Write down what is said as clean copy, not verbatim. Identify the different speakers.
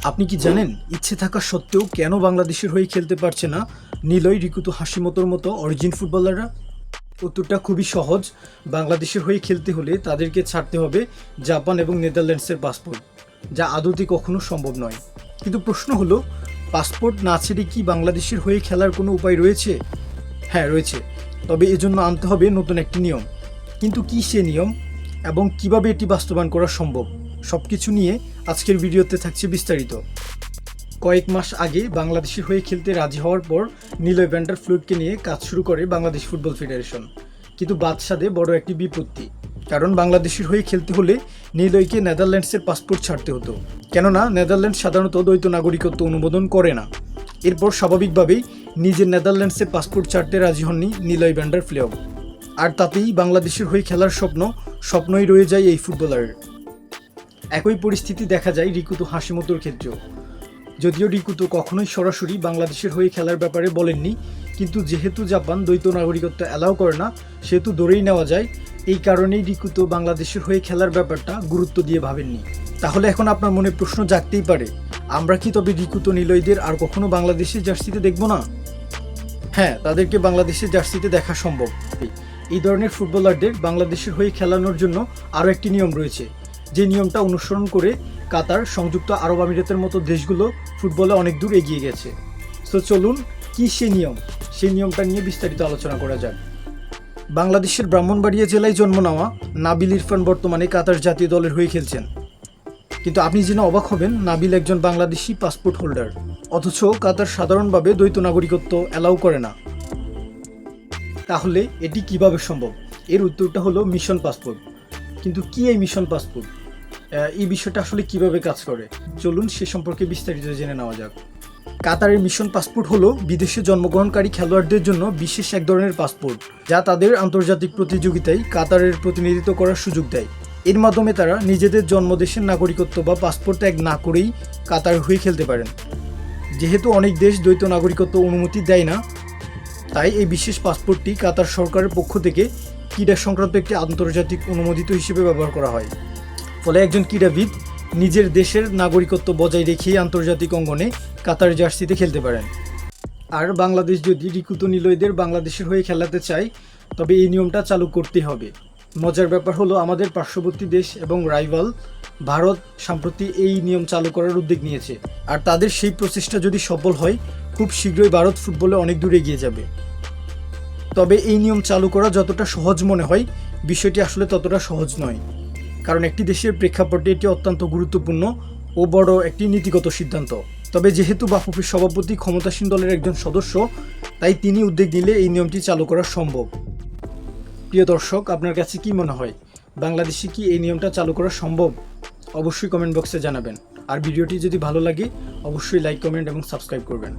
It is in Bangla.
Speaker 1: আপনি কি জানেন ইচ্ছে থাকা সত্ত্বেও কেন বাংলাদেশের হয়ে খেলতে পারছে না নিলয়, রিকুতু হাশিমোতোর মতো অরিজিন ফুটবলাররা? উত্তরটা খুবই সহজ। বাংলাদেশের হয়ে খেলতে হলে তাদেরকে ছাড়তে হবে জাপান এবং নেদারল্যান্ডসের পাসপোর্ট, যা আদতে কখনো সম্ভব নয়। কিন্তু প্রশ্ন হলো, পাসপোর্ট না ছেড়ে কি বাংলাদেশের হয়ে খেলার কোনো উপায় রয়েছে? হ্যাঁ, রয়েছে। তবে এজন্য আনতে হবে নতুন একটি নিয়ম। কিন্তু কী সে নিয়ম এবং কিভাবে এটি বাস্তবায়ন করা সম্ভব, সব কিছু নিয়ে আজকের ভিডিওতে থাকছে বিস্তারিত। কয়েক মাস আগে বাংলাদেশের হয়ে খেলতে রাজি হওয়ার পর নিলয় ভ্যান ডার ফ্লুটকে নিয়ে কাজ শুরু করে বাংলাদেশ ফুটবল ফেডারেশন। কিন্তু বাদশাদে বড় একটি বিপত্তি, কারণ বাংলাদেশের হয়ে খেলতে হলে নিলয়কে নেদারল্যান্ডসের পাসপোর্ট ছাড়তে হতো, কেননা নেদারল্যান্ডস সাধারণত দ্বৈত নাগরিকত্ব অনুমোদন করে না। এরপর স্বাভাবিকভাবেই নিজের নেদারল্যান্ডসের পাসপোর্ট ছাড়তে রাজি হননি নিলয় ভ্যান ডার ফ্লেও। আর তাতেই বাংলাদেশের হয়ে খেলার স্বপ্নই রয়ে যায় এই ফুটবলারের। একই পরিস্থিতি দেখা যায় রিকুতু হাশিমোতোর ক্ষেত্রেও। যদিও রিকুতু কখনোই সরাসরি বাংলাদেশের হয়ে খেলার ব্যাপারে বলেননি, কিন্তু যেহেতু জাপান দ্বৈত নাগরিকত্ব অ্যালাউ করে না, সেহেতু ধরেই নেওয়া যায় এই কারণেই রিকুতু বাংলাদেশের হয়ে খেলার ব্যাপারটা গুরুত্ব দিয়ে ভাবেননি। তাহলে এখন আপনার মনে প্রশ্ন জাগতেই পারে, আমরা কি তবে রিকুতু নিলয়দের আর কখনো বাংলাদেশের জার্সিতে দেখব না? হ্যাঁ, তাদেরকে বাংলাদেশের জার্সিতে দেখা সম্ভব। এই ধরনের ফুটবলারদের বাংলাদেশের হয়ে খেলানোর জন্য আরও একটি নিয়ম রয়েছে, যে নিয়মটা অনুসরণ করে কাতার, সংযুক্ত আরব আমিরাতের মতো দেশগুলো ফুটবলে অনেক দূর এগিয়ে গেছে। তো চলুন, কি সেই নিয়মটা নিয়ে বিস্তারিত আলোচনা করা যাক। বাংলাদেশের ব্রাহ্মণবাড়িয়া জেলায় জন্ম নেওয়া নাবিল ইরফান বর্তমানে কাতার জাতীয় দলের হয়ে খেলছেন। কিন্তু আপনি জেনে অবাক হবেন, নাবিল একজন বাংলাদেশি পাসপোর্ট হোল্ডার, অথচ কাতার সাধারণভাবে দ্বৈত নাগরিকত্ব অ্যালাউ করে না। তাহলে এটি কিভাবে সম্ভব? এর উত্তরটা হলো মিশন পাসপোর্ট। কিন্তু কি এই মিশন পাসপোর্ট? এই বিষয়টা আসলে কিভাবে কাজ করে, চলুন সে সম্পর্কে বিস্তারিত জেনে নেওয়া যাক। কাতারের মিশন পাসপোর্ট হলো বিদেশে জন্মগ্রহণকারী খেলোয়াড়দের জন্য বিশেষ এক ধরনের পাসপোর্ট, যা তাদের আন্তর্জাতিক প্রতিযোগিতায় কাতারের প্রতিনিধিত্ব করার সুযোগ দেয়। এর মাধ্যমে তারা নিজেদের জন্মদেশের নাগরিকত্ব বা পাসপোর্ট ত্যাগ না করেই কাতার হয়ে খেলতে পারেন। যেহেতু অনেক দেশ দ্বৈত নাগরিকত্ব অনুমতি দেয় না, তাই এই বিশেষ পাসপোর্টটি কাতার সরকারের পক্ষ থেকে ক্রীড়া সংক্রান্ত একটি আন্তর্জাতিক অনুমোদিত হিসেবে ব্যবহার করা হয়। ফলে একজন ক্রীড়াবিদ নিজের দেশের নাগরিকত্ব বজায় রেখেই আন্তর্জাতিক অঙ্গনে কাতার জার্সিতে খেলতে পারেন। আর বাংলাদেশ যদি রিকুতু নিলয়দের বাংলাদেশের হয়ে খেলাতে চায়, তবে এই নিয়মটা চালু করতেই হবে। মজার ব্যাপার হলো, আমাদের পার্শ্ববর্তী দেশ এবং রাইভাল ভারত সম্প্রতি এই নিয়ম চালু করার উদ্যোগ নিয়েছে। আর তাদের সেই প্রচেষ্টা যদি সফল হয়, খুব শীঘ্রই ভারত ফুটবলে অনেক দূর এগিয়ে যাবে। তবে এই নিয়ম চালু করা যতটা সহজ মনে হয়, বিষয়টি আসলে ততটা সহজ নয়, কারণ একটি দেশের প্রেক্ষাপটে এটি অত্যন্ত গুরুত্বপূর্ণ ও বড় একটি নীতিগত সিদ্ধান্ত। তবে যেহেতু বাফুফের সভাপতি ক্ষমতাসীন দলের একজন সদস্য, তাই তিনি উদ্যোগ নিলে এই নিয়মটি চালু করা সম্ভব। প্রিয় দর্শক, আপনার কাছে কি মনে হয়, বাংলাদেশে কি এই নিয়মটা চালু করা সম্ভব? অবশ্যই কমেন্ট বক্সে জানাবেন। আর ভিডিওটি যদি ভালো লাগে, অবশ্যই লাইক, কমেন্ট এবং সাবস্ক্রাইব করবেন।